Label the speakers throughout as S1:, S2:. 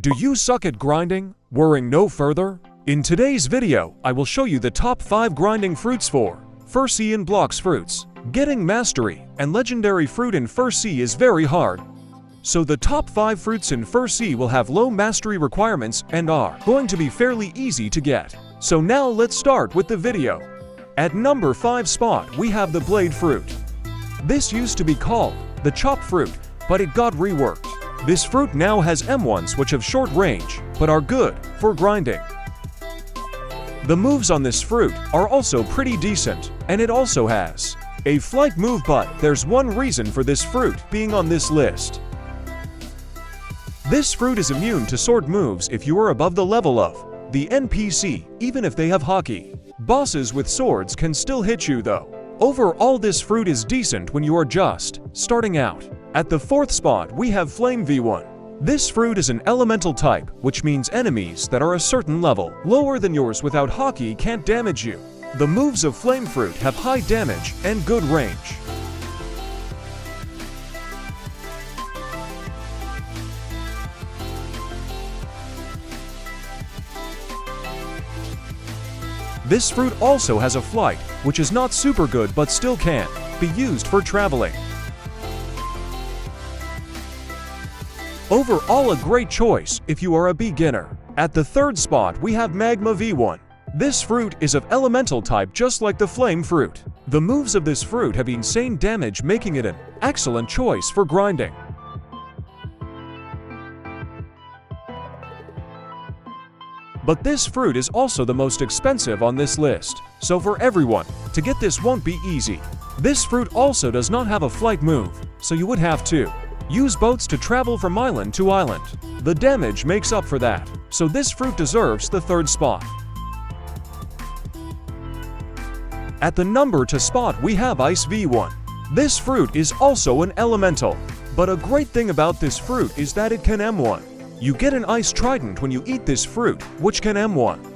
S1: Do you suck at grinding? Worrying no further? In today's video, I will show you the top 5 grinding fruits for First C in Blox Fruits. Getting mastery and legendary fruit in First C is very hard. So the top 5 fruits in First C will have low mastery requirements and are going to be fairly easy to get. So now let's start with the video. At number 5 spot we have the blade fruit. This used to be called the chop fruit, but it got reworked. This fruit now has M1s which have short range, but are good for grinding. The moves on this fruit are also pretty decent, and it also has a flight move, but there's one reason for this fruit being on this list. This fruit is immune to sword moves if you are above the level of the NPC, even if they have hockey. Bosses with swords can still hit you though. Overall, this fruit is decent when you are just starting out. At the 4th spot we have Flame V1. This fruit is an elemental type, which means enemies that are a certain level lower than yours without hockey can't damage you. The moves of Flame Fruit have high damage and good range. This fruit also has a flight, which is not super good but still can be used for traveling. Overall, a great choice if you are a beginner. At the 3rd spot we have Magma V1. This fruit is of elemental type just like the flame fruit. The moves of this fruit have insane damage, making it an excellent choice for grinding. But this fruit is also the most expensive on this list, so for everyone, to get this won't be easy. This fruit also does not have a flight move, so you would have to use boats to travel from island to island. The damage makes up for that, so this fruit deserves the 3rd spot. At the number 2 spot we have Ice V1. This fruit is also an elemental, but a great thing about this fruit is that it can M1. You get an ice trident when you eat this fruit, which can M1.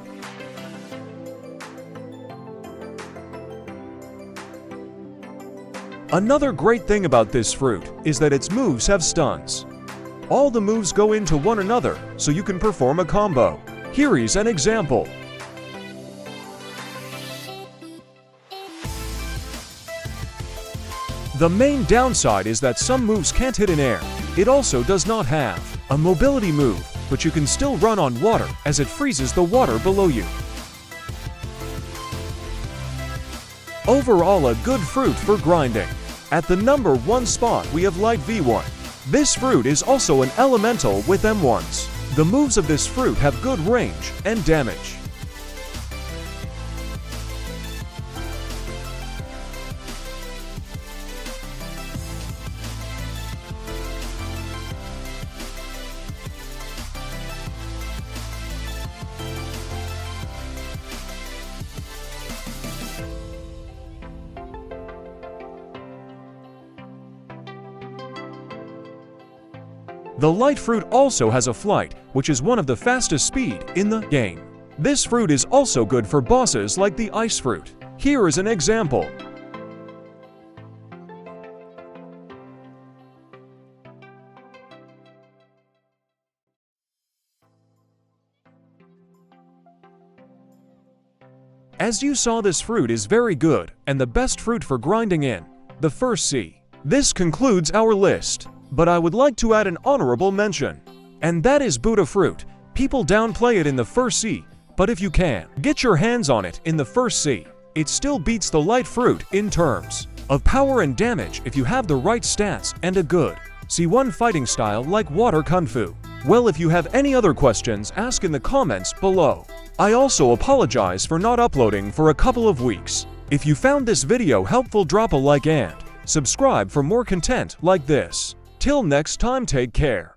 S1: Another great thing about this fruit is that its moves have stuns. All the moves go into one another, so you can perform a combo. Here is an example. The main downside is that some moves can't hit in air. It also does not have a mobility move, but you can still run on water as it freezes the water below you. Overall, a good fruit for grinding. At the number 1 spot we have Light V1. This fruit is also an elemental with M1s. The moves of this fruit have good range and damage. The light fruit also has a flight, which is one of the fastest speed in the game. This fruit is also good for bosses like the ice fruit. Here is an example. As you saw, this fruit is very good and the best fruit for grinding in the First C. This concludes our list. But I would like to add an honorable mention, and that is Buddha fruit. People downplay it in the First C, but if you can get your hands on it in the First C, it still beats the light fruit in terms of power and damage if you have the right stats and a good C1 fighting style like water kung fu. Well, if you have any other questions, ask in the comments below. I also apologize for not uploading for a couple of weeks. If you found this video helpful, drop a like and subscribe for more content like this. Till next time, take care.